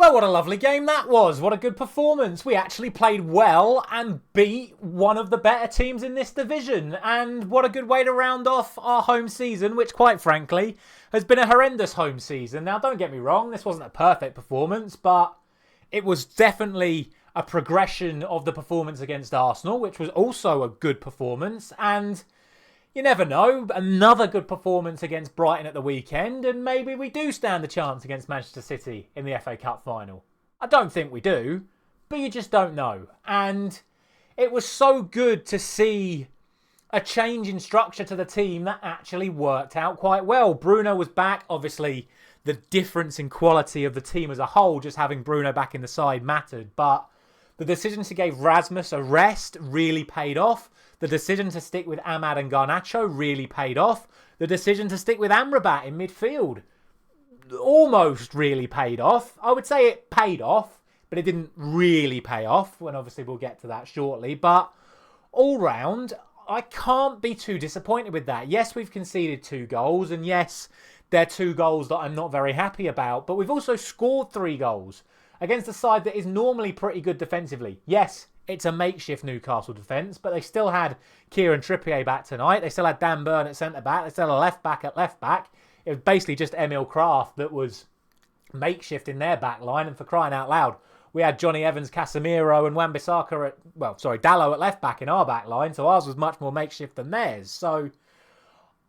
Well, what a lovely game that was. What a good performance. We actually played well and beat one of the better teams in this division. And what a good way to round off our home season, which quite frankly has been a horrendous home season. Now, don't get me wrong, this wasn't a perfect performance, but it was definitely a progression of the performance against Arsenal, which was also a good performance. And you never know, another good performance against Brighton at the weekend, and maybe we do stand a chance against Manchester City in the FA Cup final. I don't think we do, but you just don't know. And it was so good to see a change in structure to the team that actually worked out quite well. Bruno was back. Obviously, the difference in quality of the team as a whole, just having Bruno back in the side mattered, but the decision to give Rasmus a rest really paid off. The decision to stick with Amad and Garnacho really paid off. The decision to stick with Amrabat in midfield almost really paid off. I would say it paid off, but it didn't really pay off, when obviously we'll get to that shortly. But all round, I can't be too disappointed with that. Yes, we've conceded 2 goals, and yes, they're 2 goals that I'm not very happy about, but we've also scored 3 goals against a side that is normally pretty good defensively. Yes, it's a makeshift Newcastle defence, but they still had Kieran Trippier back tonight. They still had Dan Burn at centre-back. They still had a left-back at left-back. It was basically just Emil Kraft that was makeshift in their back line, and for crying out loud, we had Johnny Evans, Casemiro and Wan-Bissaka Dallo at left-back in our back line, so ours was much more makeshift than theirs. So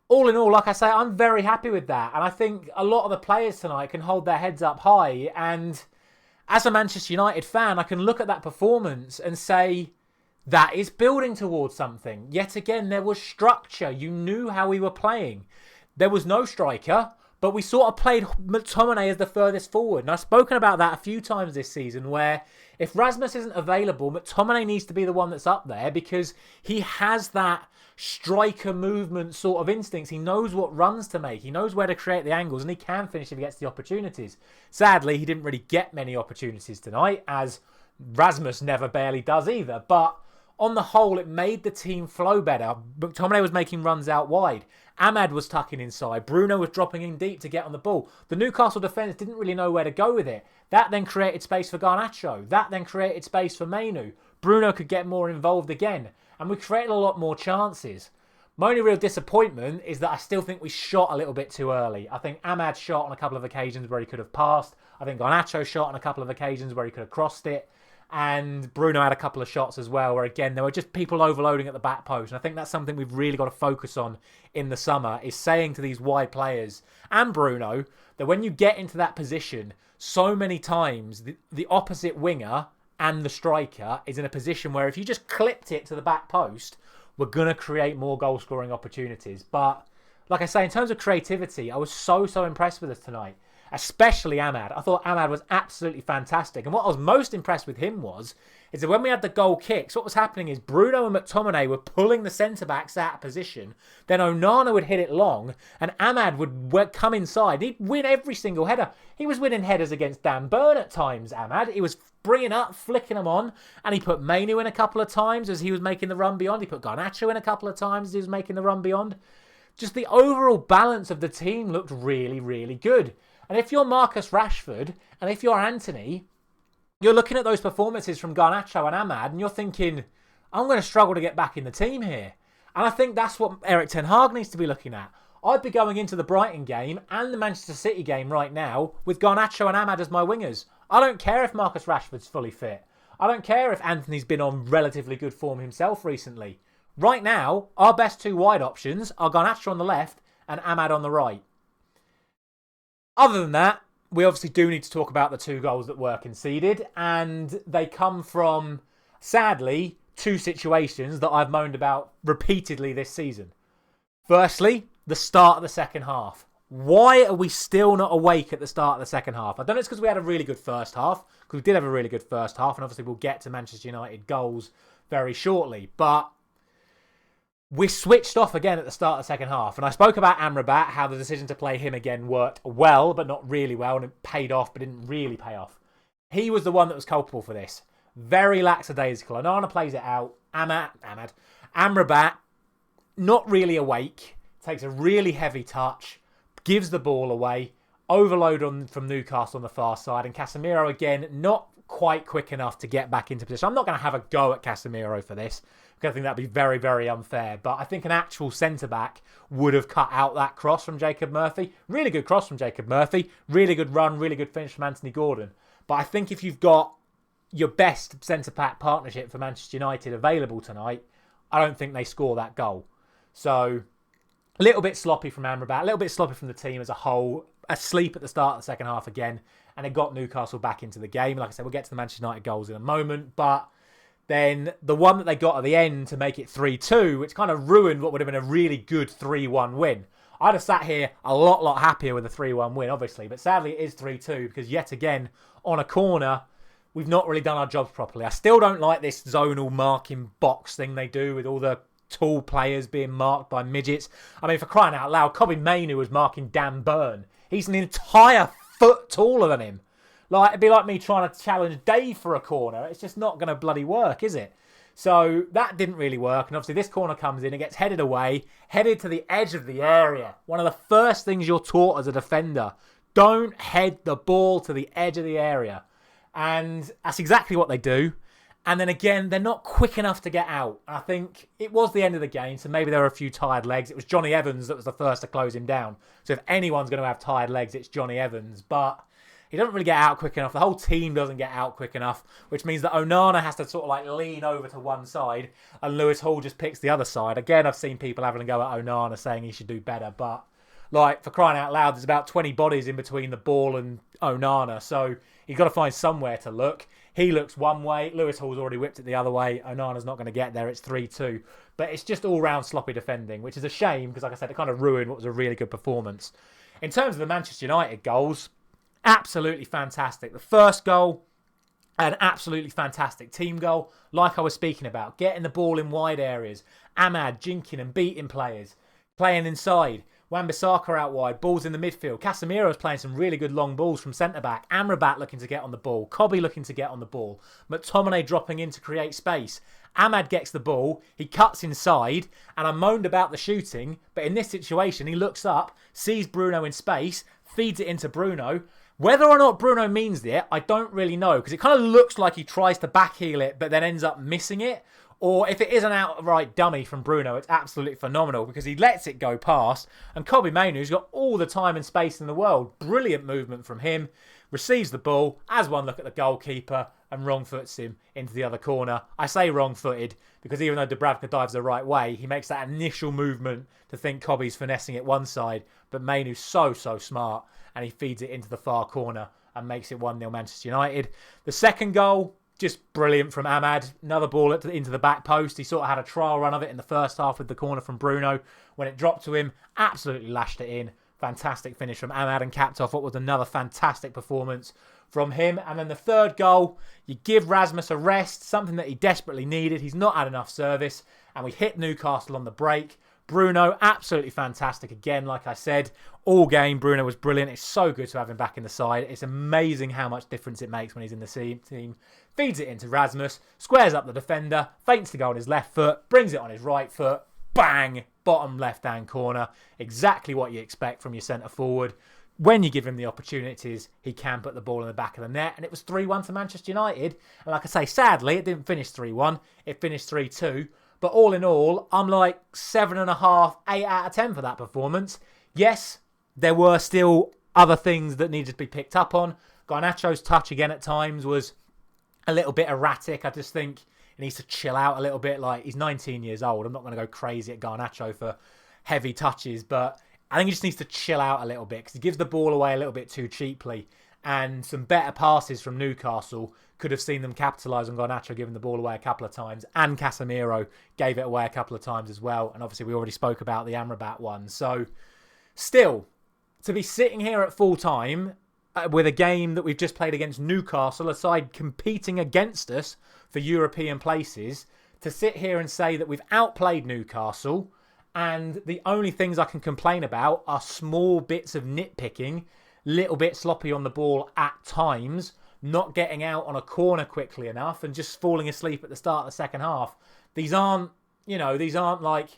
all in all, like I say, I'm very happy with that, and I think a lot of the players tonight can hold their heads up high. And as a Manchester United fan, I can look at that performance and say that is building towards something. Yet again, there was structure. You knew how we were playing. There was no striker, but we sort of played McTominay as the furthest forward. And I've spoken about that a few times this season, where if Rasmus isn't available, McTominay needs to be the one that's up there, because he has that striker movement sort of instincts. He knows what runs to make. He knows where to create the angles, and he can finish if he gets the opportunities. Sadly, he didn't really get many opportunities tonight, as Rasmus never barely does either. But on the whole, it made the team flow better. McTominay was making runs out wide. Amad was tucking inside. Bruno was dropping in deep to get on the ball. The Newcastle defence didn't really know where to go with it. That then created space for Garnacho. That then created space for Mainu. Bruno could get more involved again, and we created a lot more chances. My only real disappointment is that I still think we shot a little bit too early. I think Amad shot on a couple of occasions where he could have passed. I think Garnacho shot on a couple of occasions where he could have crossed it. And Bruno had a couple of shots as well, where again, there were just people overloading at the back post. And I think that's something we've really got to focus on in the summer, is saying to these wide players and Bruno that when you get into that position, so many times the opposite winger and the striker is in a position where if you just clipped it to the back post, we're going to create more goal-scoring opportunities. But like I say, in terms of creativity, I was so impressed with us tonight. Especially Amad. I thought Amad was absolutely fantastic. And what I was most impressed with him is that when we had the goal kicks, what was happening is Bruno and McTominay were pulling the centre-backs out of position. Then Onana would hit it long, and Amad would come inside. He'd win every single header. He was winning headers against Dan Burn at times, Amad. He was bringing up, flicking them on, and he put Mainu in a couple of times as he was making the run beyond. He put Garnacho in a couple of times as he was making the run beyond. Just the overall balance of the team looked really, really good. And if you're Marcus Rashford, and if you're Anthony, you're looking at those performances from Garnacho and Amad, and you're thinking, I'm going to struggle to get back in the team here. And I think that's what Erik ten Hag needs to be looking at. I'd be going into the Brighton game and the Manchester City game right now with Garnacho and Amad as my wingers. I don't care if Marcus Rashford's fully fit. I don't care if Anthony's been on relatively good form himself recently. Right now, our best 2 wide options are Garnacho on the left and Amad on the right. Other than that, we obviously do need to talk about the 2 goals that were conceded, and they come from, sadly, 2 situations that I've moaned about repeatedly this season. Firstly, the start of the second half. Why are we still not awake at the start of the second half? I don't know if it's because we had a really good first half, because we did have a really good first half, and obviously we'll get to Manchester United goals very shortly, but we switched off again at the start of the second half. And I spoke about Amrabat, how the decision to play him again worked well, but not really well, and it paid off, but didn't really pay off. He was the one that was culpable for this. Very lackadaisical. Onana plays it out. Amrabat, not really awake, takes a really heavy touch, gives the ball away. overload from Newcastle on the far side, and Casemiro again not quite quick enough to get back into position. I'm not going to have a go at Casemiro for this, because I think that'd be very, very unfair. But I think an actual centre-back would have cut out that cross from Jacob Murphy. Really good cross from Jacob Murphy. Really good run, really good finish from Anthony Gordon. But I think if you've got your best centre-back partnership for Manchester United available tonight, I don't think they score that goal. So, a little bit sloppy from Amrabat, a little bit sloppy from the team as a whole. Asleep at the start of the second half again, and it got Newcastle back into the game. Like I said, we'll get to the Manchester United goals in a moment, but then the one that they got at the end to make it 3-2, which kind of ruined what would have been a really good 3-1 win. I'd have sat here a lot happier with a 3-1 win, obviously, but sadly it is 3-2 because yet again, on a corner, we've not really done our jobs properly. I still don't like this zonal marking box thing they do with all the tall players being marked by midgets. I mean, for crying out loud, Kobbie Mainoo was marking Dan Burn. He's an entire foot taller than him. Like, it'd be like me trying to challenge Dave for a corner. It's just not going to bloody work, is it? So that didn't really work. And obviously this corner comes in, it gets headed away, headed to the edge of the area. One of the first things you're taught as a defender, don't head the ball to the edge of the area. And that's exactly what they do. And then again, they're not quick enough to get out. I think it was the end of the game, so maybe there were a few tired legs. It was Johnny Evans that was the first to close him down. So if anyone's going to have tired legs, it's Johnny Evans. But he doesn't really get out quick enough. The whole team doesn't get out quick enough, which means that Onana has to sort of like lean over to one side and Lewis Hall just picks the other side. Again, I've seen people having a go at Onana saying he should do better. But like, for crying out loud, there's about 20 bodies in between the ball and Onana. So you've got to find somewhere to look. He looks one way. Lewis Hall's already whipped it the other way. Onana's not going to get there. It's 3-2. But it's just all-round sloppy defending, which is a shame because, like I said, it kind of ruined what was a really good performance. In terms of the Manchester United goals, absolutely fantastic. The first goal, an absolutely fantastic team goal, like I was speaking about. Getting the ball in wide areas. Ahmad jinking and beating players. Playing inside. Wan-Bissaka out wide, balls in the midfield. Casemiro's playing some really good long balls from centre-back. Amrabat looking to get on the ball. Kobbie looking to get on the ball. McTominay dropping in to create space. Ahmad gets the ball. He cuts inside. And I moaned about the shooting. But in this situation, he looks up, sees Bruno in space, feeds it into Bruno. Whether or not Bruno means it, I don't really know. Because it kind of looks like he tries to backheel it, but then ends up missing it. Or if it is an outright dummy from Bruno, it's absolutely phenomenal because he lets it go past. And Kobbie Mainoo's got all the time and space in the world. Brilliant movement from him. Receives the ball, has one look at the goalkeeper and wrong-foots him into the other corner. I say wrong-footed because even though Dubravka dives the right way, he makes that initial movement to think Kobbie's finessing it one side. But Mainoo's so smart and he feeds it into the far corner and makes it 1-0 Manchester United. The second goal, just brilliant from Ahmad. Another ball into the back post. He sort of had a trial run of it in the first half with the corner from Bruno. When it dropped to him, absolutely lashed it in. Fantastic finish from Ahmad and capped off what was another fantastic performance from him. And then the third goal, you give Rasmus a rest, something that he desperately needed. He's not had enough service. And we hit Newcastle on the break. Bruno, absolutely fantastic again, like I said. All game, Bruno was brilliant. It's so good to have him back in the side. It's amazing how much difference it makes when he's in the team. Feeds it into Rasmus, squares up the defender, feints to go on his left foot, brings it on his right foot, bang, bottom left-hand corner. Exactly what you expect from your centre-forward. When you give him the opportunities, he can put the ball in the back of the net. And it was 3-1 to Manchester United. And like I say, sadly, it didn't finish 3-1. It finished 3-2. But all in all, I'm like 7.5, 8 out of 10 for that performance. Yes, there were still other things that needed to be picked up on. Garnacho's touch again at times was a little bit erratic. I just think he needs to chill out a little bit. Like, he's 19 years old. I'm not going to go crazy at Garnacho for heavy touches, but I think he just needs to chill out a little bit because he gives the ball away a little bit too cheaply. And some better passes from Newcastle could have seen them capitalise on Garnacho giving the ball away a couple of times. And Casemiro gave it away a couple of times as well. And obviously we already spoke about the Amrabat one. So still, to be sitting here at full time with a game that we've just played against Newcastle, a side competing against us for European places, to sit here and say that we've outplayed Newcastle and the only things I can complain about are small bits of nitpicking, little bit sloppy on the ball at times, not getting out on a corner quickly enough and just falling asleep at the start of the second half. These aren't like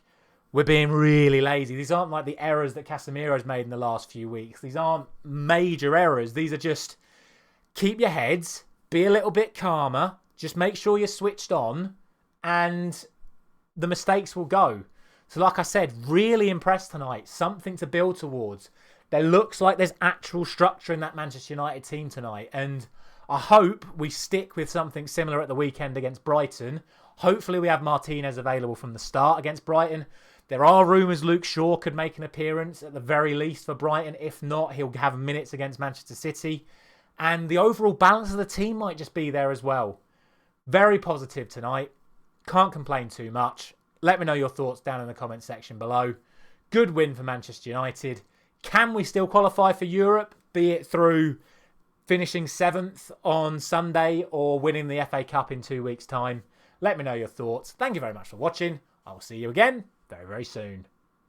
we're being really lazy. These aren't like the errors that Casemiro's made in the last few weeks. These aren't major errors. These are just keep your heads, be a little bit calmer, just make sure you're switched on, and the mistakes will go. So like I said, really impressed tonight. Something to build towards. There looks like there's actual structure in that Manchester United team tonight. And I hope we stick with something similar at the weekend against Brighton. Hopefully we have Martinez available from the start against Brighton. There are rumours Luke Shaw could make an appearance at the very least for Brighton. If not, he'll have minutes against Manchester City. And the overall balance of the team might just be there as well. Very positive tonight. Can't complain too much. Let me know your thoughts down in the comment section below. Good win for Manchester United. Can we still qualify for Europe, be it through finishing 7th on Sunday or winning the FA Cup in 2 weeks' time? Let me know your thoughts. Thank you very much for watching. I will see you again very, very soon.